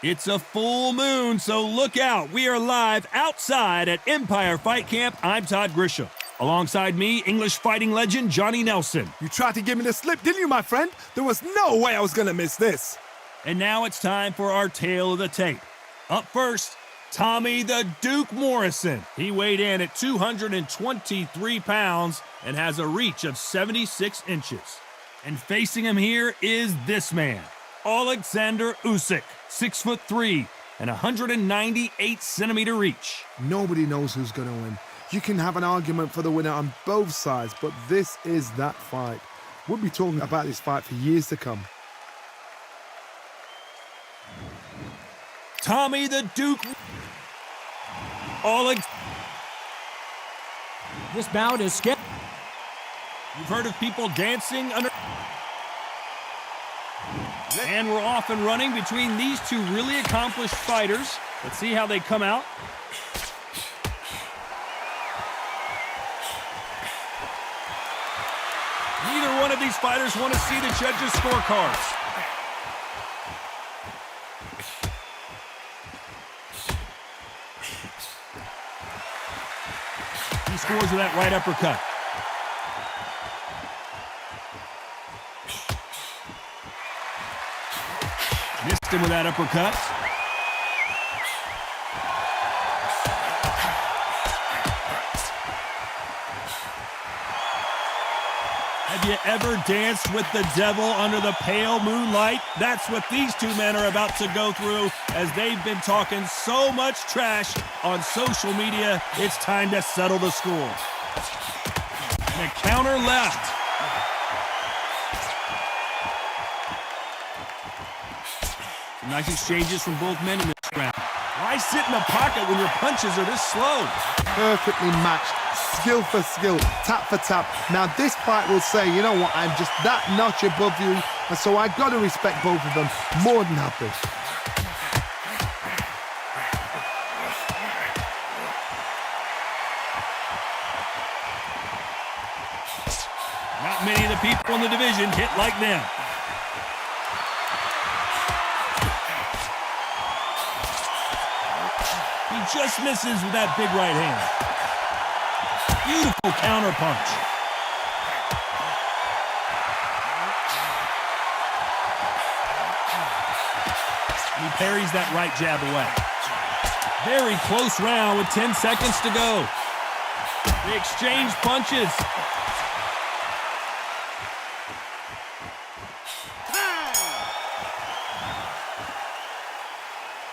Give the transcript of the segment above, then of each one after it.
It's a full moon, so look out. We are live outside at Empire Fight Camp. I'm Todd Grisham. Alongside me, English fighting legend Johnny Nelson. You tried to give me the slip, didn't you, my friend? There was no way I was going to miss this. And now it's time for our tale of the tape. Up first, Tommy the Duke Morrison. He weighed in at 223 pounds and has a reach of 76 inches. And facing him here is this man, OLEKSANDR USYK, 6'3" and 198 centimeter reach. Nobody knows who's going to win. You can have an argument for the winner on both sides, but this is that fight. We'll be talking about this fight for years to come. Tommy the Duke. This bout is scheduled. You've heard of people dancing under. And we're off and running between these two really accomplished fighters. Let's see how they come out. Neither one of these fighters want to see the judges' scorecards. He scores with that right uppercut. Missed him with that uppercut. Have you ever danced with the devil under the pale moonlight? That's what these two men are about to go through as they've been talking so much trash on social media. It's time to settle the score. And a counter left. Some nice exchanges from both men in this round. Why sit in the pocket when your punches are this slow? Perfectly matched, skill for skill, tap for tap. Now this fight will say, you know what, I'm just that notch above you, and so I got to respect both of them more than happy. Not many of the people in the division hit like them. He just misses with that big right hand. Beautiful counter punch. He parries that right jab away. Very close round with 10 seconds to go. They exchange punches.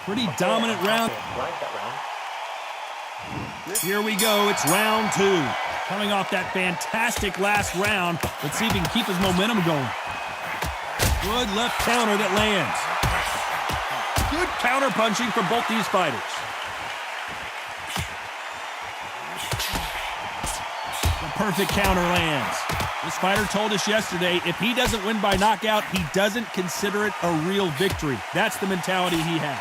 Pretty dominant round. Here we go, it's round two. Coming off that fantastic last round. Let's see if he can keep his momentum going. Good left counter that lands. Good counter punching from both these fighters. The perfect counter lands. This fighter told us yesterday, if he doesn't win by knockout, he doesn't consider it a real victory. That's the mentality he has.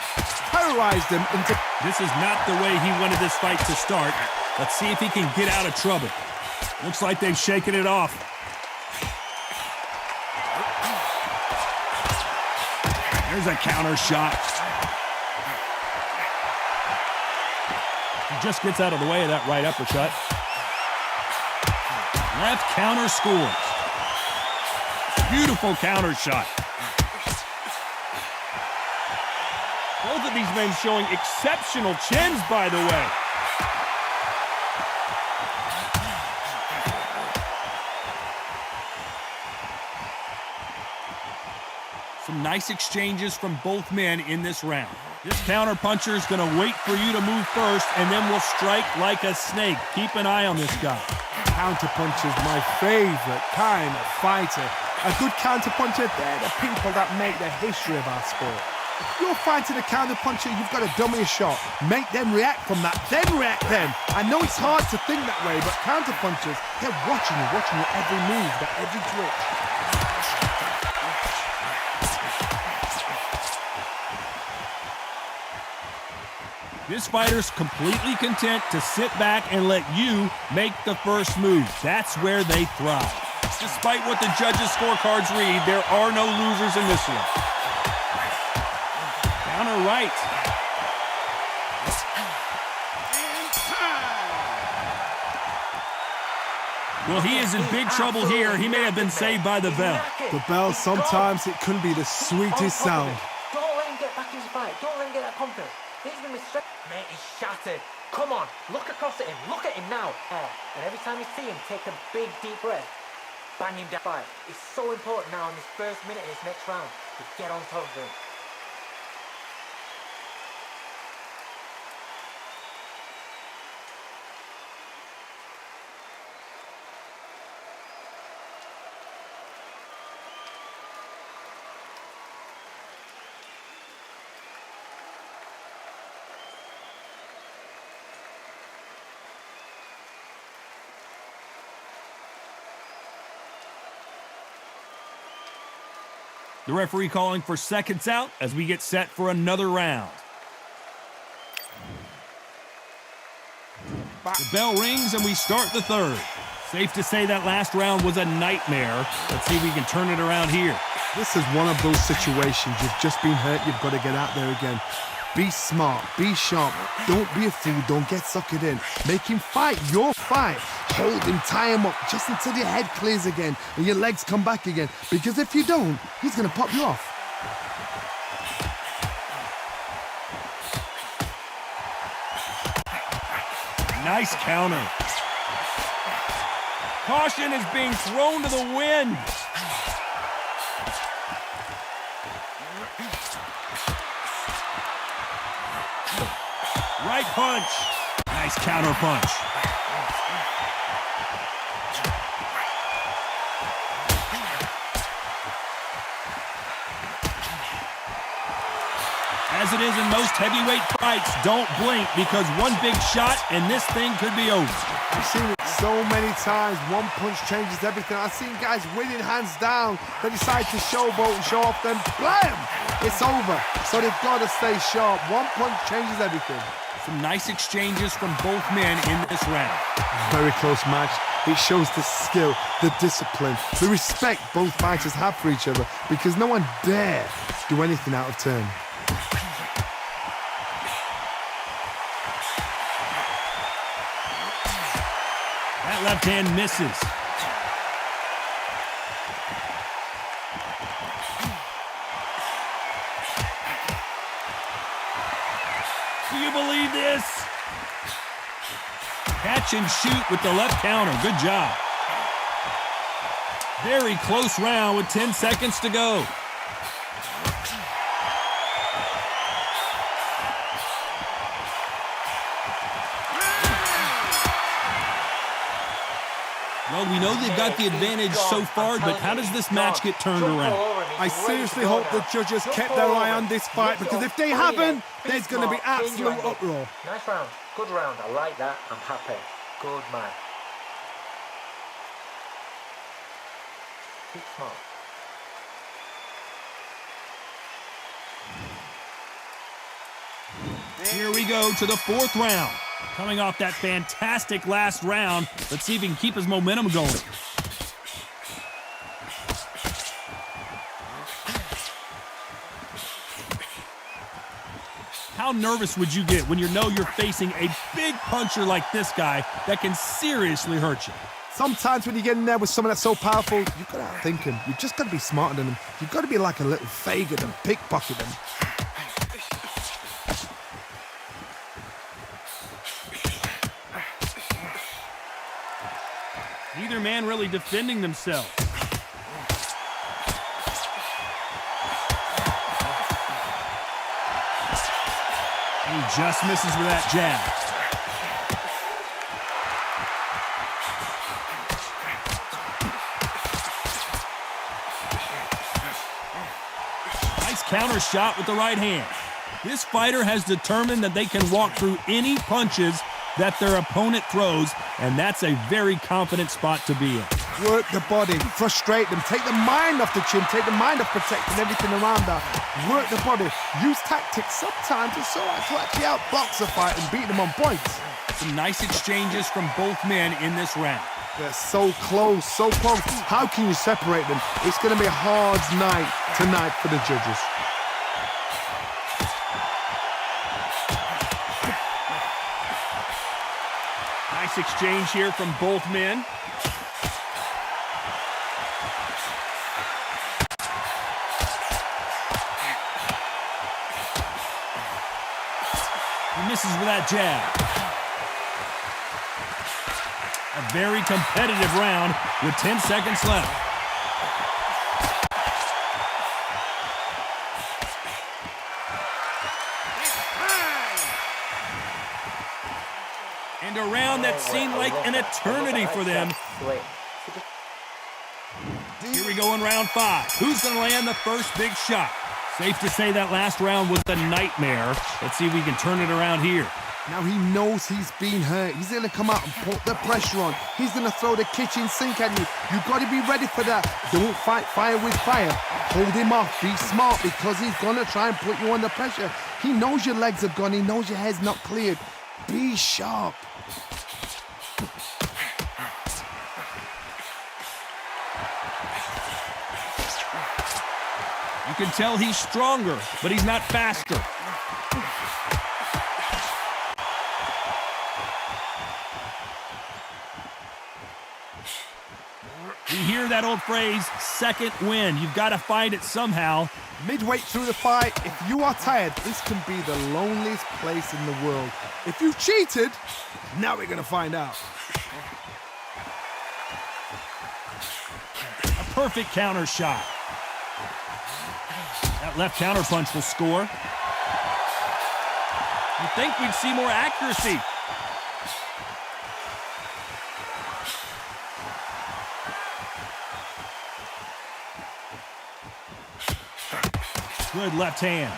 Terrorized him into... This is not the way he wanted this fight to start. Let's see if he can get out of trouble. Looks like they've shaken it off. There's a counter shot. He just gets out of the way of that right uppercut. Left counter scores. Beautiful counter shot. Both of these men showing exceptional chins, by the way. Some nice exchanges from both men in this round. This counter puncher is going to wait for you to move first, and then will strike like a snake. Keep an eye on this guy. Counter puncher is my favorite kind of fighter. A good counter puncher, they're the people that make the history of our sport. If you're fighting a counter puncher, you've got to dummy a shot. Make them react from that, then react then. I know it's hard to think that way, but counter punchers, they're watching you every move, every twitch. This fighter's completely content to sit back and let you make the first move. That's where they thrive. Despite what the judges' scorecards read, there are no losers in this one. on her right. Well, he is in big trouble here. He may have been saved by the bell. The bell, sometimes it can be the sweetest sound. Don't let him get back in his fight. Don't let him get that confidence. He's going to be straight. Mate, he's shattered. Come on, look across at him. Look at him now. And every time you see him, take a big, deep breath. Bang him down. Fight. It's so important now in this first minute of this next round to get on top of him. The referee calling for seconds out as we get set for another round. The bell rings and we start the third. Safe to say that last round was a nightmare. Let's see if we can turn it around here. This is one of those situations. You've just been hurt. You've got to get out there again. Be smart. Be sharp. Don't be a fool. Don't get suckered in. Make him fight your fight. Hold him, tie him up just until your head clears again and your legs come back again. Because if you don't, he's going to pop you off. Nice counter. Caution is being thrown to the wind. Right punch. Nice counter punch. As it is in most heavyweight fights, don't blink because one big shot and this thing could be over. I've seen it so many times. One punch changes everything. I've seen guys winning hands down. They decide to showboat and show off, then blam! It's over. So they've got to stay sharp. One punch changes everything. Some nice exchanges from both men in this round. Very close match. It shows the skill, the discipline, the respect both fighters have for each other because no one dare do anything out of turn. That left hand misses. Do you believe this? Catch and shoot with the left counter. Good job. Very close round with 10 seconds to go. Well, we know they've got the advantage so far, but how does this match get turned around? I seriously hope the judges kept their eye on this fight because if they haven't, there's going to be absolute uproar. Nice round. Good round. I like that. I'm happy. Good man. Keep smart. Here we go to the fourth round. Coming off that fantastic last round, let's see if he can keep his momentum going. How nervous would you get when you know you're facing a big puncher like this guy that can seriously hurt you? Sometimes when you get in there with someone that's so powerful, you've got to outthink him. You've just got to be smarter than him. You've got to be like a little faggot and pickpocket him. Neither man really defending themselves. He just misses with that jab. Nice counter shot with the right hand. This fighter has determined that they can walk through any punches that their opponent throws, and that's a very confident spot to be in. Work the body, frustrate them, take the mind off the chin, take the mind off protecting everything around that. Work the body, use tactics. Sometimes it's so hard to actually outbox a fight and beat them on points. Some nice exchanges from both men in this round. They're so close, so close. How can you separate them? It's going to be a hard night tonight for the judges. Nice exchange here from both men. He misses with that jab. A very competitive round with 10 seconds left. And a round that seemed like an eternity for them. Here we go in round 5. Who's going to land the first big shot? Safe to say that last round was a nightmare. Let's see if we can turn it around here. Now he knows he's been hurt. He's going to come out and put the pressure on. He's going to throw the kitchen sink at you. You've got to be ready for that. Don't fight fire with fire. Hold him off. Be smart because he's going to try and put you under pressure. He knows your legs are gone. He knows your head's not cleared. Be sharp. You can tell he's stronger, but he's not faster. You hear that old phrase, second win. You've got to find it somehow. Midway through the fight, if you are tired, this can be the loneliest place in the world. If you've cheated, now we're going to find out. A perfect counter shot. That left counter punch will score. You'd think we'd see more accuracy. Good left hand.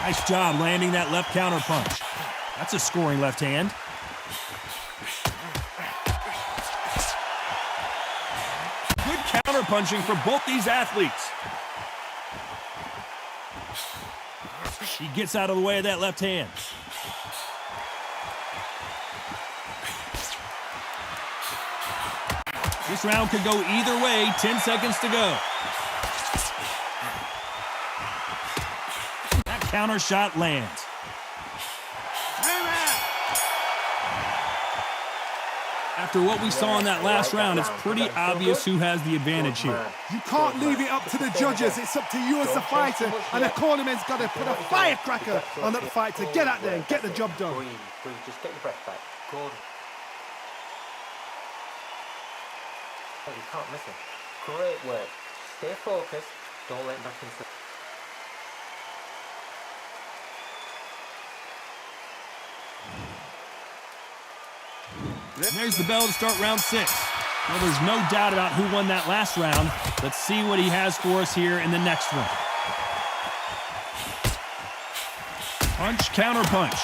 Nice job landing that left counter punch. That's a scoring left hand. Good counter punching for both these athletes. He gets out of the way of that left hand. This round could go either way. 10 seconds to go. That counter shot lands. After what we saw in that last round, it's pretty obvious who has the advantage here. You can't leave it up to the judges. It's up to you as the fighter. And the cornerman's got to put a firecracker on that fight to get out there and get the job done. Breathe, just get your breath back. Good. You can't miss him. Great work. Stay focused. Don't let him back into. There's the bell to start round 6. Well, there's no doubt about who won that last round. Let's see what he has for us here in the next one. Punch, counter punch.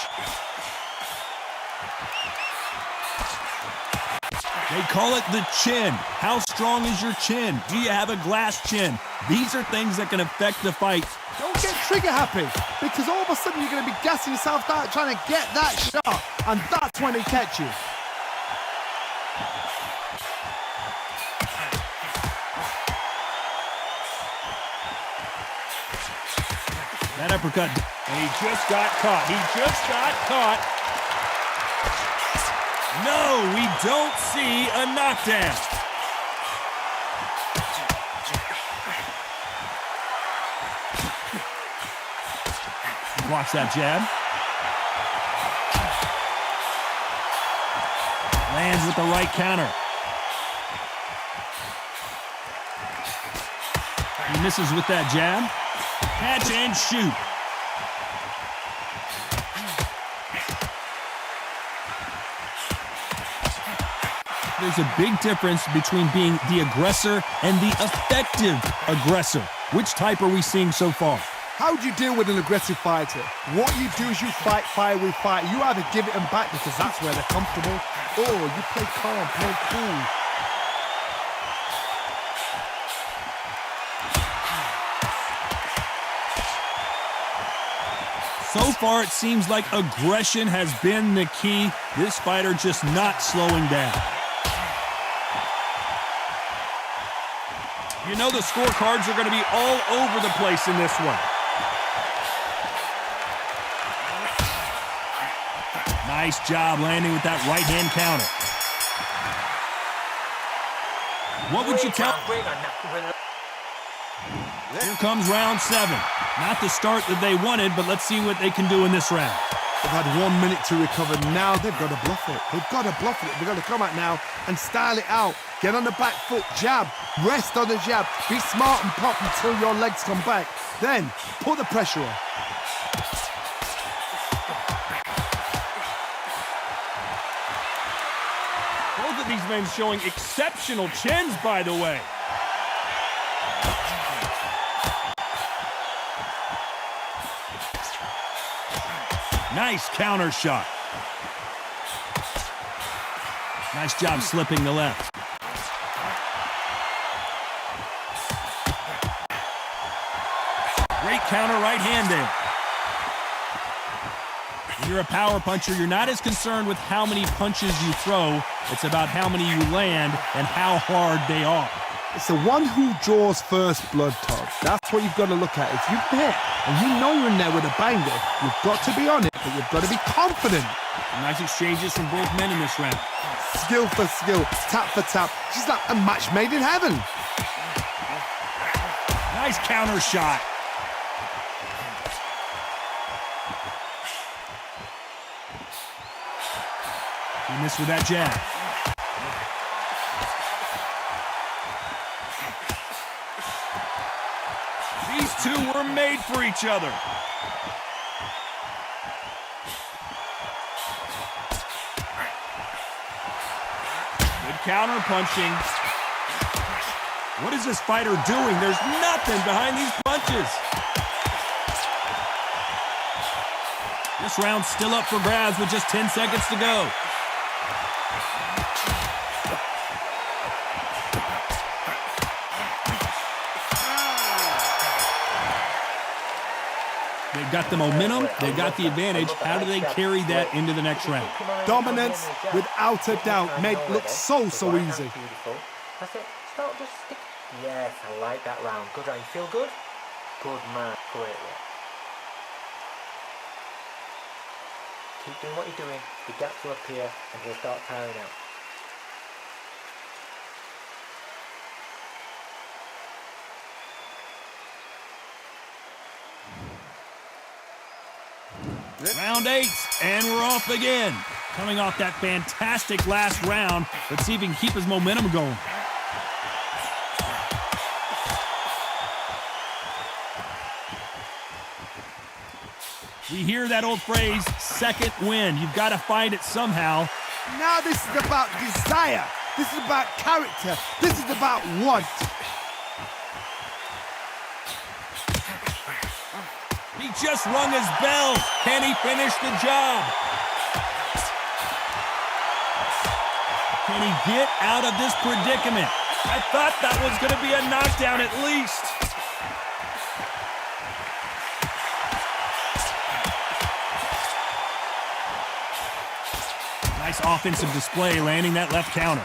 They call it the chin. How strong is your chin? Do you have a glass chin? These are things that can affect the fight. Don't get trigger happy, because all of a sudden you're going to be gassing yourself out trying to get that shot, and that's when they catch you. That uppercut, and he just got caught. He just got caught. No, we don't see a knockdown. Blocks that jab. Lands with the right counter. He misses with that jab. Catch and shoot. There's a big difference between being the aggressor and the effective aggressor. Which type are we seeing so far? How do you deal with an aggressive fighter? What you do is you fight fire with fire. You either give it them back because that's where they're comfortable, or you play calm, play cool. So far, it seems like aggression has been the key. This fighter just not slowing down. You know the scorecards are going to be all over the place in this one. Nice job landing with that right-hand counter. What would you tell? Here comes round 7. Not the start that they wanted, but let's see what they can do in this round. They've had 1 minute to recover. Now they've got to bluff it. They've got to bluff it. They've got to come out now and style it out. Get on the back foot, jab, rest on the jab. Be smart and pop until your legs come back. Then put the pressure on. Both of these men showing exceptional chins, by the way. Nice counter shot. Nice job slipping the left. Great counter right-handed. When you're a power puncher, you're not as concerned with how many punches you throw. It's about how many you land and how hard they are. It's the one who draws first blood, Todd. That's what you've got to look at. If you're there and you know you're in there with a banger, you've got to be on it, but you've got to be confident. Nice exchanges from both men in this round. Skill for skill, tap for tap. She's like a match made in heaven. Nice counter shot. He missed with that jab. These two were made for each other. Good counter punching. What is this fighter doing? There's nothing behind these punches. This round's still up for grabs with just 10 seconds to go. They've got the momentum, they've got the advantage. How do they carry that into the next round? Dominance, without a doubt, made it look so easy. That's it. Stop, just stick. Yes, I like that round. Good round. You feel good? Good man. Great work. Keep doing what you're doing. The gaps will appear and he'll start tiring out. Round 8, and we're off again. Coming off that fantastic last round, let's see if he can keep his momentum going. We hear that old phrase, second win. You've got to find it somehow. Now this is about desire. This is about character. This is about want. He just rung his bell. Can he finish the job? Can he get out of this predicament? I thought that was going to be a knockdown at least. Nice offensive display, landing that left counter.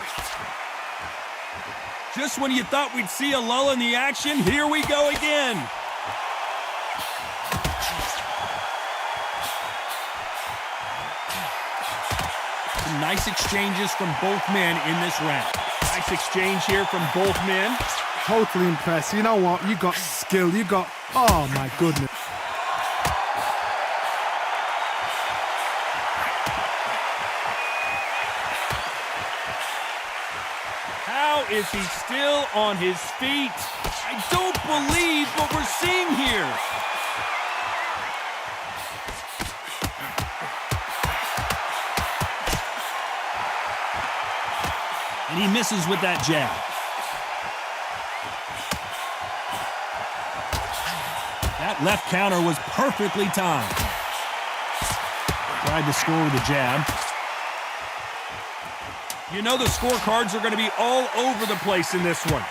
Just when you thought we'd see a lull in the action, here we go again. Nice exchanges from both men in this round. Nice exchange here from both men. Totally impressed. You know what? You got skill. You got... Oh, my goodness. How is he still on his feet? I don't believe what we're seeing here. And he misses with that jab. That left counter was perfectly timed. Tried to score with a jab. You know the scorecards are going to be all over the place in this one.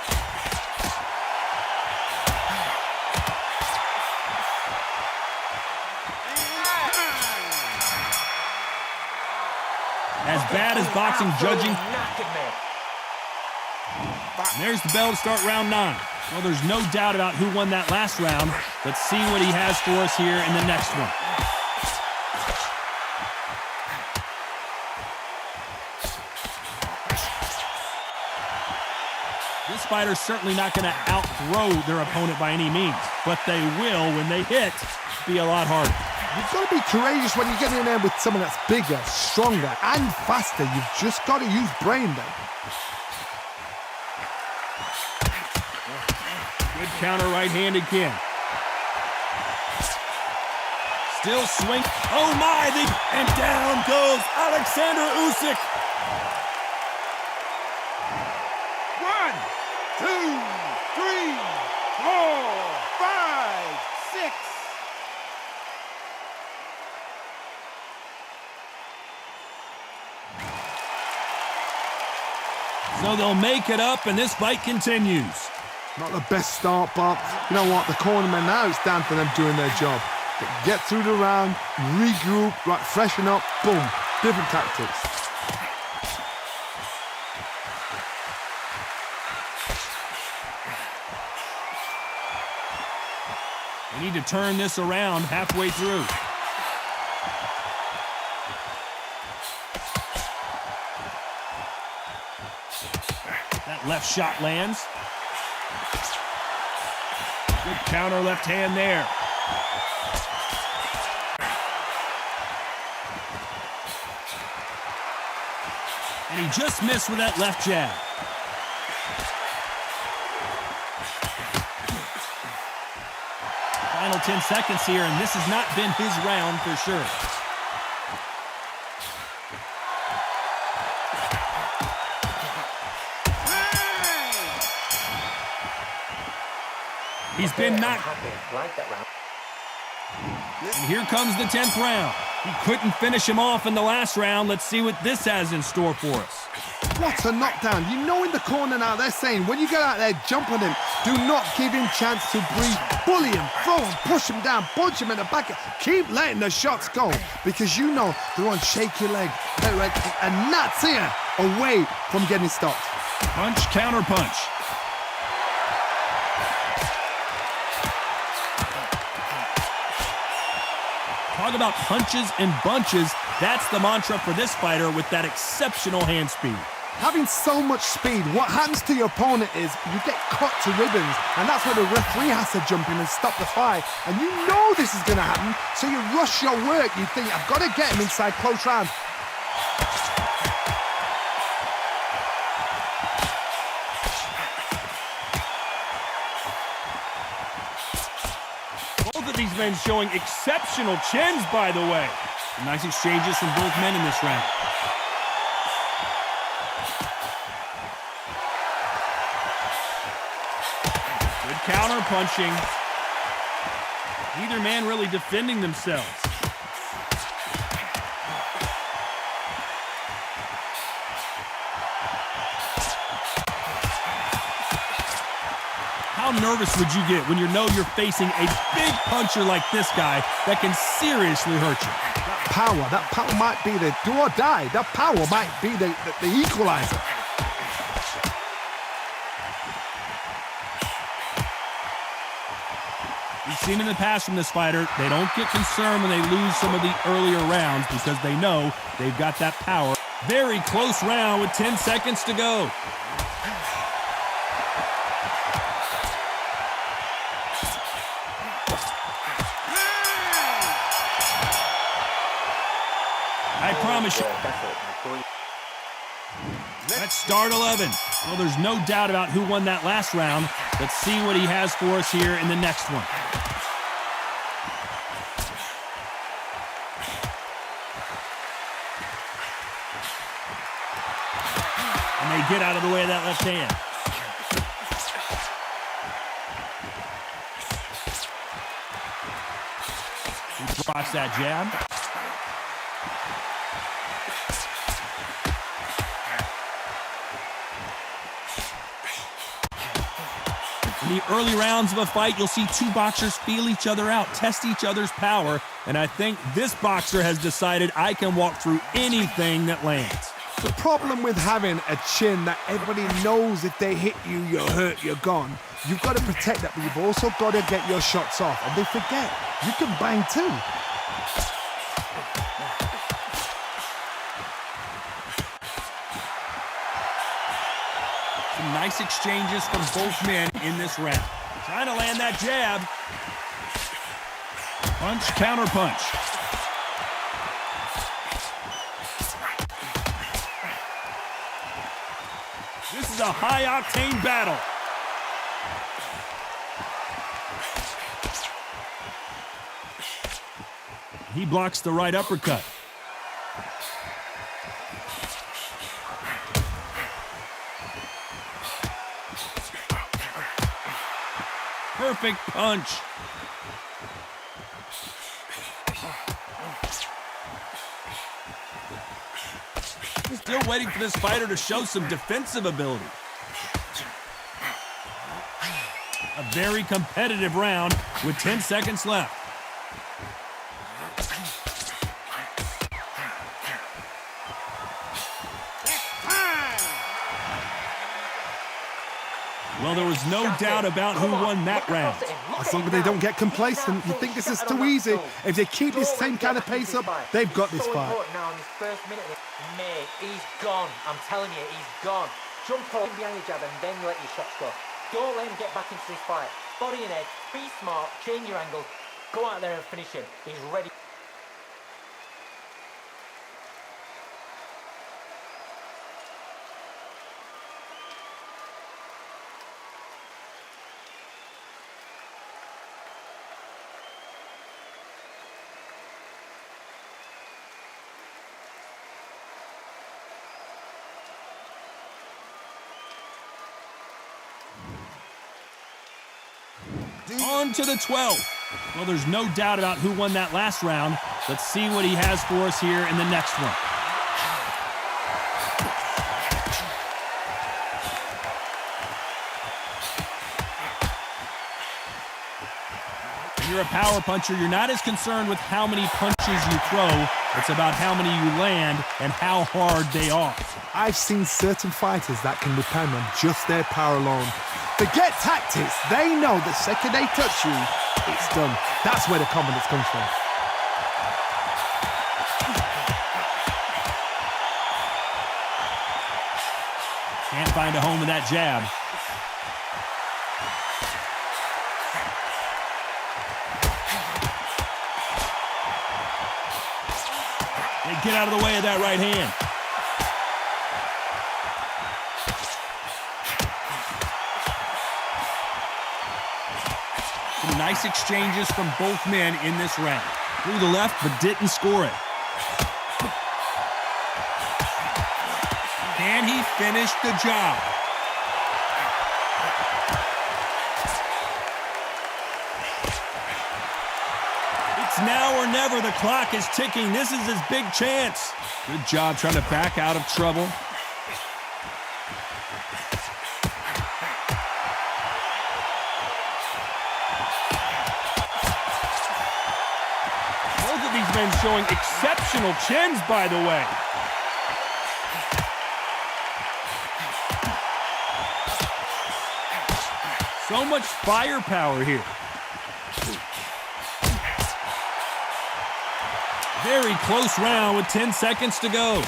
As bad as boxing judging. And there's the bell to start round 9. Well, there's no doubt about who won that last round. Let's see what he has for us here in the next one. This fighter's certainly not going to outthrow their opponent by any means, but they will, when they hit, be a lot harder. You've got to be courageous when you get in there with someone that's bigger, stronger, and faster. You've just got to use brain then. Good counter right hand again. Still swing. Oh my! And down goes Alexander Usyk. 1, 2, 3, 4, 5, 6. So they'll make it up, and this fight continues. Not the best start, but you know what? The cornermen now, it's down to them doing their job. Get through the round, regroup, right, freshen up, boom, different tactics. We need to turn this around halfway through. That left shot lands. Good counter left hand there. And he just missed with that left jab. Final 10 seconds here, and this has not been his round for sure. He's been knocked. And here comes the 10th round. He couldn't finish him off in the last round. Let's see what this has in store for us. What a knockdown. You know in the corner now, they're saying, when you get out there, jump on him. Do not give him chance to breathe. Bully him, throw him, push him down, punch him in the back. Keep letting the shots go, because you know they're on shaky leg. And that's here, away from getting stopped. Punch, counter punch. Talk about punches and bunches. That's the mantra for this fighter with that exceptional hand speed. Having so much speed, what happens to your opponent is you get cut to ribbons, and that's where the referee has to jump in and stop the fight. And you know this is going to happen, so you rush your work. You think, I've got to get him inside close round. These men showing exceptional chins, by the way. Nice exchanges from both men in this round. Good counter punching. Neither man really defending themselves. How nervous would you get when you know you're facing a big puncher like this guy that can seriously hurt you? That power might be the do or die. That power might be the equalizer. We've seen in the past from this fighter, they don't get concerned when they lose some of the earlier rounds because they know they've got that power. Very close round with 10 seconds to go. I promise you. Let's start 11. Well, there's no doubt about who won that last round. Let's see what he has for us here in the next one. And they get out of the way of that left hand. He blocks that jab. In the early rounds of a fight, you'll see two boxers feel each other out, test each other's power, and I think this boxer has decided I can walk through anything that lands. The problem with having a chin that everybody knows if they hit you, you're hurt, you're gone. You've got to protect that, but you've also got to get your shots off. And they forget, you can bang too. Some nice exchanges from both men in this round. Trying to land that jab. Punch, counter punch. This is a high-octane battle. He blocks the right uppercut. Perfect punch. Still waiting for this fighter to show some defensive ability. A very competitive round with 10 seconds left. Well, there was no doubt about who won that round. As long as they don't get complacent, you think this is too easy. If they keep this same kind of pace up, they've got this fight. Now in this first minute, mate, he's gone. I'm telling you, he's gone. Jump up behind your jab and then let your shots go. Don't let him get back into this fight. Body and head, be smart, change your angle, go out there and finish him. He's ready. On to the 12th. Well, there's no doubt about who won that last round. Let's see what he has for us here in the next one. When you're a power puncher, you're not as concerned with how many punches you throw. It's about how many you land and how hard they are. I've seen certain fighters that can depend on just their power alone. Forget tactics. They know the second they touch you, it's done. That's where the confidence comes from. Can't find a home with that jab. They get out of the way of that right hand. Some nice exchanges from both men in this round. Through the left, but didn't score it. Can he finish the job? It's now or never. The clock is ticking. This is his big chance. Good job trying to back out of trouble. Both of these men showing exceptional chins, by the way. So much firepower here. Very close round with 10 seconds to go.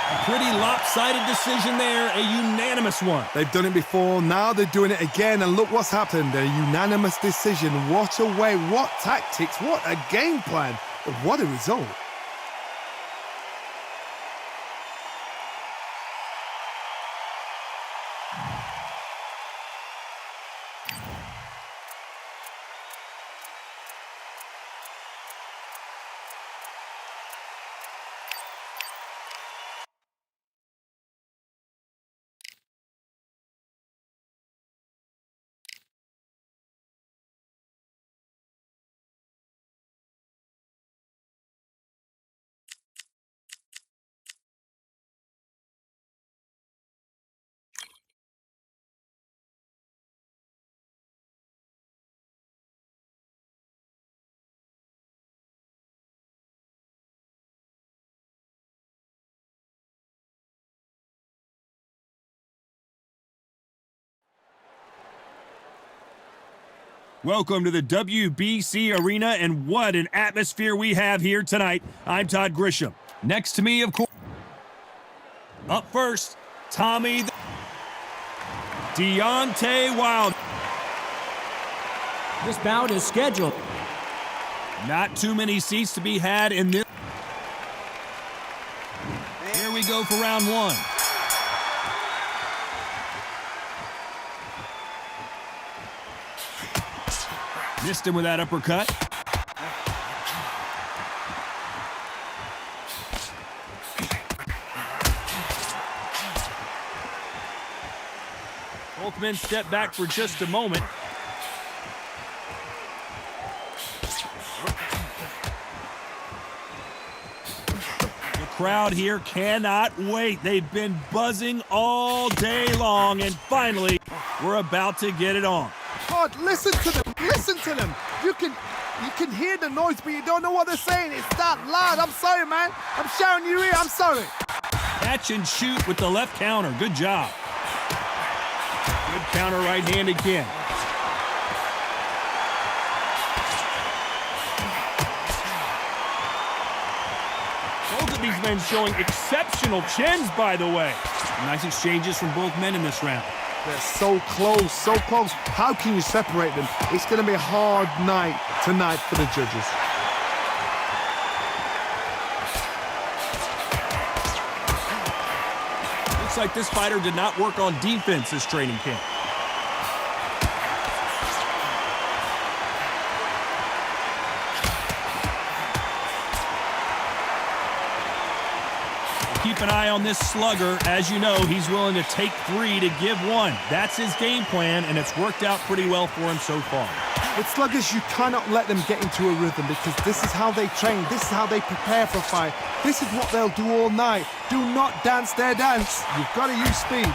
A pretty lopsided decision there, a unanimous one. They've done it before, now they're doing it again, and look what's happened. A unanimous decision. What a way, what tactics, what a game plan. What a result. Welcome to the WBC Arena, and what an atmosphere we have here tonight. I'm Todd Grisham. Next to me, of course, up first, Tommy the Deontay Wilder. This bout is scheduled. Not too many seats to be had in this. Here we go for round one. Missed him with that uppercut. Both men step back for just a moment. The crowd here cannot wait. They've been buzzing all day long, and finally, we're about to get it on. God, listen to them. Listen to them. You can hear the noise, but you don't know what they're saying. It's that loud. I'm sorry, man. I'm shouting you here. I'm sorry. Catch and shoot with the left counter. Good job. Good counter right hand again. Both of these men showing exceptional chins, by the way. Nice exchanges from both men in this round. They're so close, so close. How can you separate them? It's going to be a hard night tonight for the judges. Looks like this fighter did not work on defense this training camp. Keep an eye on this slugger. As you know, he's willing to take 3 to give 1. That's his game plan, and it's worked out pretty well for him so far. With sluggers, you cannot let them get into a rhythm because this is how they train. This is how they prepare for a fight. This is what they'll do all night. Do not dance their dance. You've got to use speed.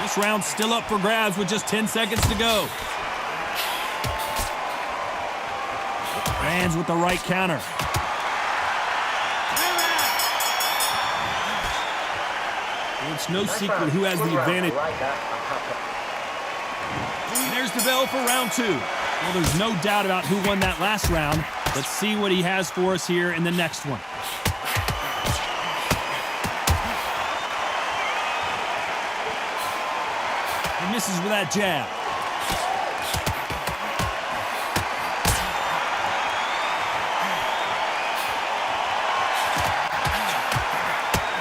This round's still up for grabs with just 10 seconds to go. Lands with the right counter. It's no secret who has the advantage. And there's the bell for round 2. Well, there's no doubt about who won that last round. Let's see what he has for us here in the next one. He misses with that jab.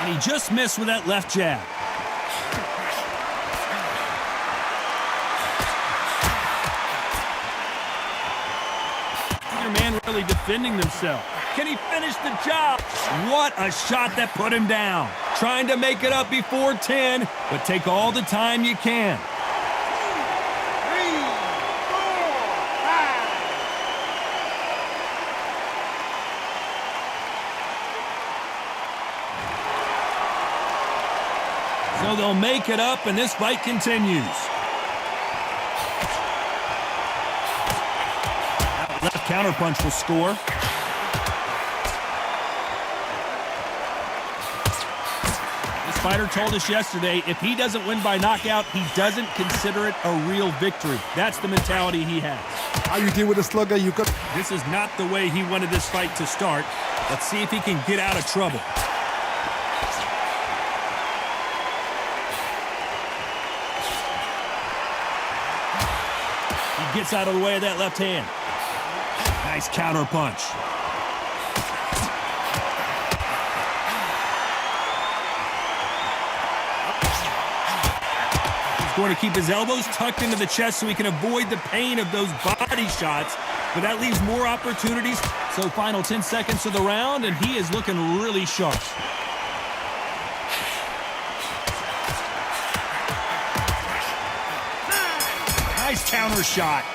He just missed with that left jab. Either man really defending themselves. Can he finish the job? What a shot that put him down. Trying to make it up before 10, but take all the time you can. So they'll make it up, and this fight continues. That left counterpunch will score. This fighter told us yesterday, if he doesn't win by knockout, he doesn't consider it a real victory. That's the mentality he has. How you deal with a slugger? You got. This is not the way he wanted this fight to start. Let's see if he can get out of trouble. Gets out of the way of that left hand. Nice counter punch. He's going to keep his elbows tucked into the chest so he can avoid the pain of those body shots, but that leaves more opportunities. So final 10 seconds of the round, and he is looking really sharp. Nice counter shot.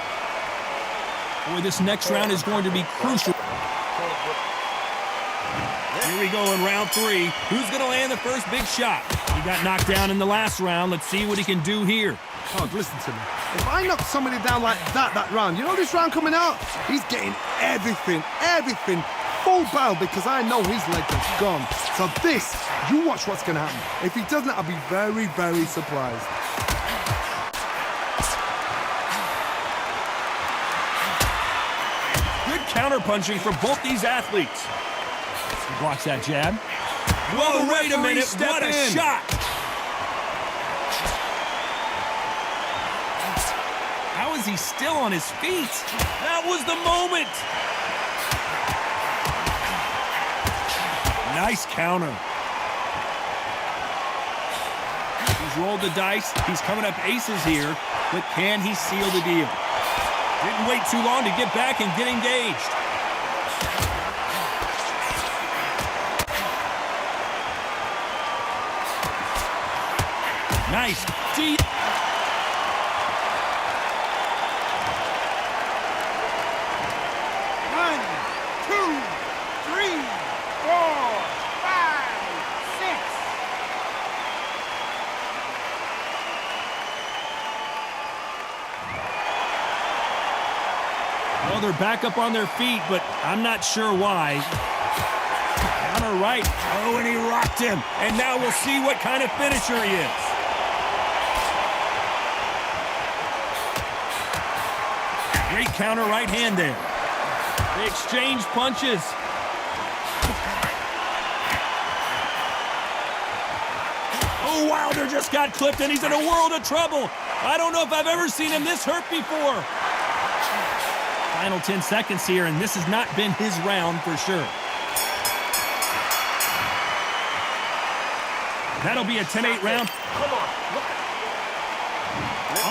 Boy, this next round is going to be crucial. Here we go in round 3. Who's going to land the first big shot? He got knocked down in the last round. Let's see what he can do here. Oh, listen to me. If I knock somebody down like that round, you know this round coming out? He's getting everything, full barrel because I know his legs are gone. So this, you watch what's going to happen. If he doesn't, I'll be very, very surprised. counterpunching from both these athletes. He blocks that jab. Whoa, wait a minute, what a shot! How is he still on his feet? That was the moment! Nice counter. He's rolled the dice. He's coming up aces here, but can he seal the deal? Didn't wait too long to get back and get engaged. Nice. Deep. 1, 2, 3, 4, 5, 6. Well, they're back up on their feet, but I'm not sure why. Counter right. Oh, and he rocked him. And now we'll see what kind of finisher he is. Great counter right hand there. They exchange punches. Oh, Wilder just got clipped, and he's in a world of trouble. I don't know if I've ever seen him this hurt before. Final 10 seconds here, and this has not been his round for sure. That'll be a 10-8 round. Come on, look.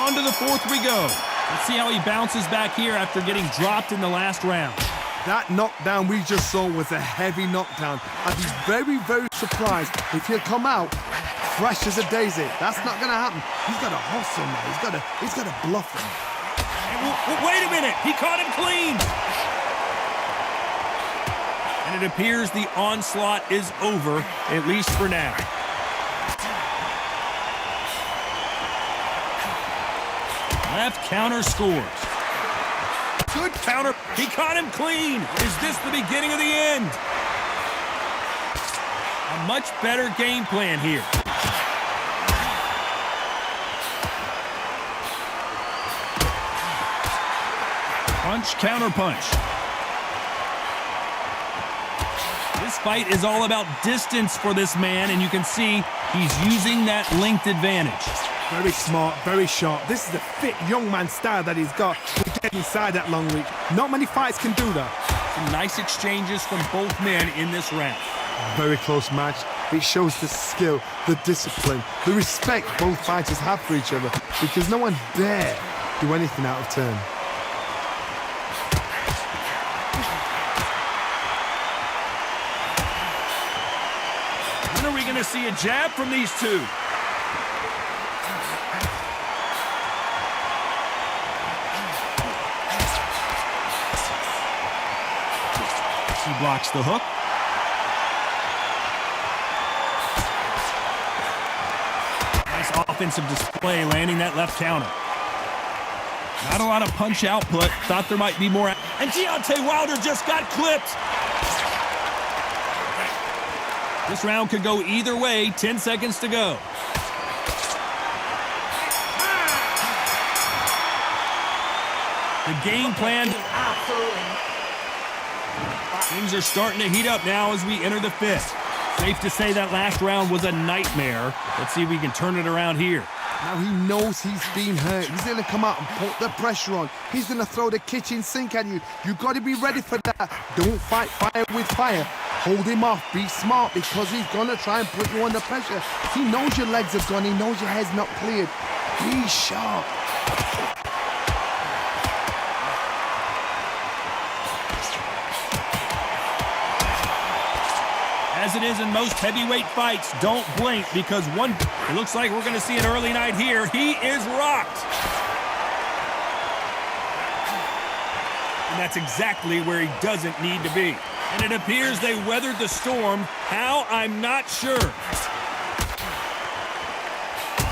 On to the fourth we go. Let's see how he bounces back here after getting dropped in the last round. That knockdown we just saw was a heavy knockdown. I'd be very, very surprised if he'll come out fresh as a daisy. That's not going to happen. He's got to hustle now. He's got to bluff him. Wait a minute. He caught him clean. And it appears the onslaught is over, at least for now. Left counter scores. Good counter. He caught him clean. Is this the beginning of the end? A much better game plan here. Punch, counter punch. This fight is all about distance for this man, and you can see he's using that length advantage. Very smart, very sharp. This is a fit young man style that he's got to get inside that long reach. Not many fights can do that. Some nice exchanges from both men in this round. Very close match. It shows the skill, the discipline, the respect both fighters have for each other, because no one dare do anything out of turn. When are we going to see a jab from these two? He blocks the hook. Nice offensive display, landing that left counter. Not a lot of punch output. Thought there might be more. And Deontay Wilder just got clipped. This round could go either way. 10 seconds to go. The game plan. Absolutely. Things are starting to heat up now as we enter the fifth. Safe to say that last round was a nightmare. Let's see if we can turn it around here. Now he knows he's been hurt. He's going to come out and put the pressure on. He's going to throw the kitchen sink at you. You got to be ready for that. Don't fight fire with fire. Hold him off. Be smart, because he's going to try and put you under pressure. He knows your legs have gone. He knows your head's not cleared. Be sharp. As it is in most heavyweight fights, don't blink, because it looks like we're going to see an early night here. He is rocked. And that's exactly where he doesn't need to be. And it appears they weathered the storm. How? I'm not sure.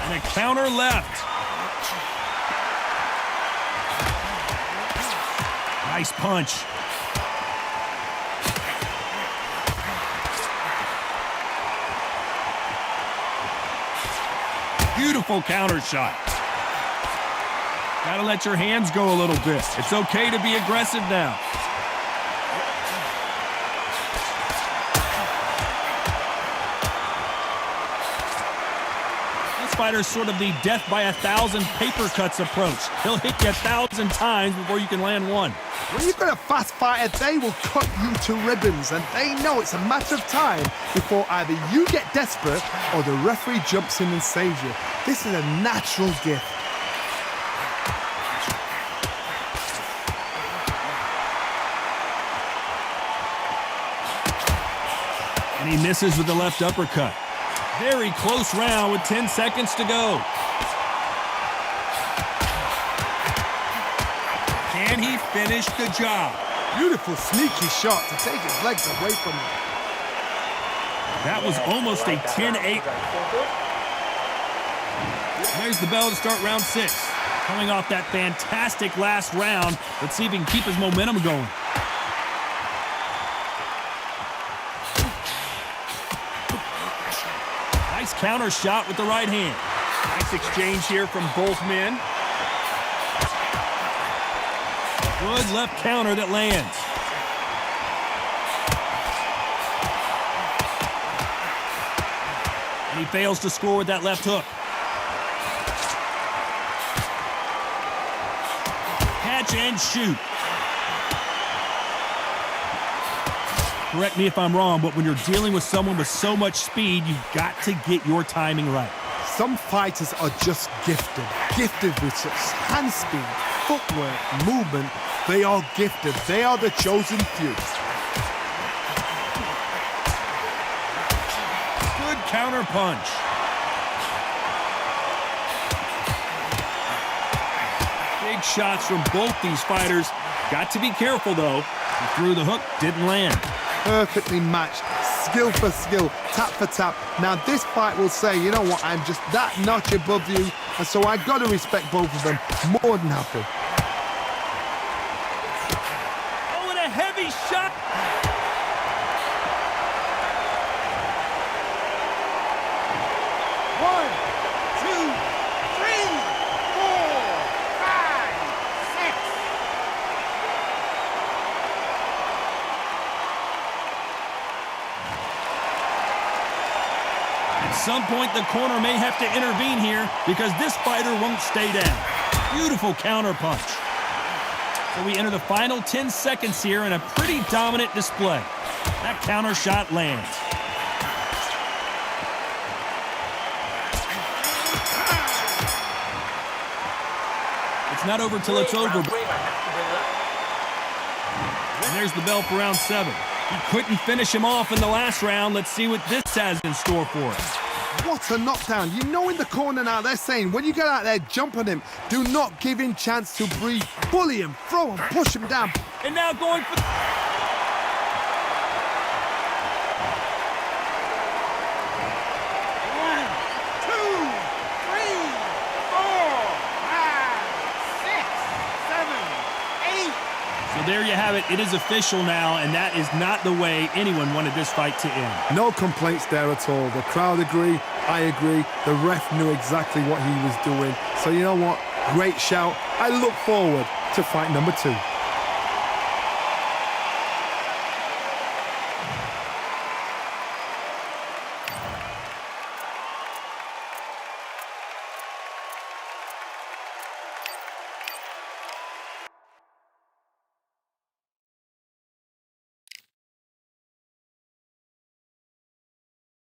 And a counter left. Nice punch. Beautiful counter shot. Gotta let your hands go a little bit. It's okay to be aggressive now. fighter's sort of the death by 1,000 paper cuts approach. He'll hit you 1,000 times before you can land one. When you've got a fast fighter, they will cut you to ribbons, and they know it's a matter of time before either you get desperate or the referee jumps in and saves you. This is a natural gift. And he misses with the left uppercut. Very close round with 10 seconds to go. Can he finish the job? Beautiful, sneaky shot to take his legs away from him. That was almost a 10-8. There's the bell to start round 6. Coming off that fantastic last round, let's see if he can keep his momentum going. Nice counter shot with the right hand. Nice exchange here from both men. Good left counter that lands. And he fails to score with that left hook. Catch and shoot. Correct me if I'm wrong, but when you're dealing with someone with so much speed, you've got to get your timing right. Some fighters are just gifted. Gifted with such hand speed, footwork, movement. They are gifted. They are the chosen few. Good counter punch. Big shots from both these fighters. Got to be careful, though. He threw the hook, didn't land. Perfectly matched, skill for skill, tap for tap. Now this fight will say, you know what, I'm just that notch above you, and so I got to respect both of them. More than happy. Oh, and a heavy shot. One, two, three, 4, 5, 6. At some point, the corner may have to intervene here because this fighter won't stay down. Beautiful counter punch. So we enter the final 10 seconds here in a pretty dominant display. That counter shot lands. It's not over till it's over. And there's the bell for round 7. He couldn't finish him off in the last round. Let's see what this has in store for us. What a knockdown. You know in the corner now they're saying when you get out there, jump on him. Do not give him chance to breathe. Bully him, throw him, push him down. And now going for... So there you have it. It is official now, and that is not the way anyone wanted this fight to end. No complaints there at all. The crowd agree, I agree. The ref knew exactly what he was doing. So you know what? Great shout. I look forward to fight number 2.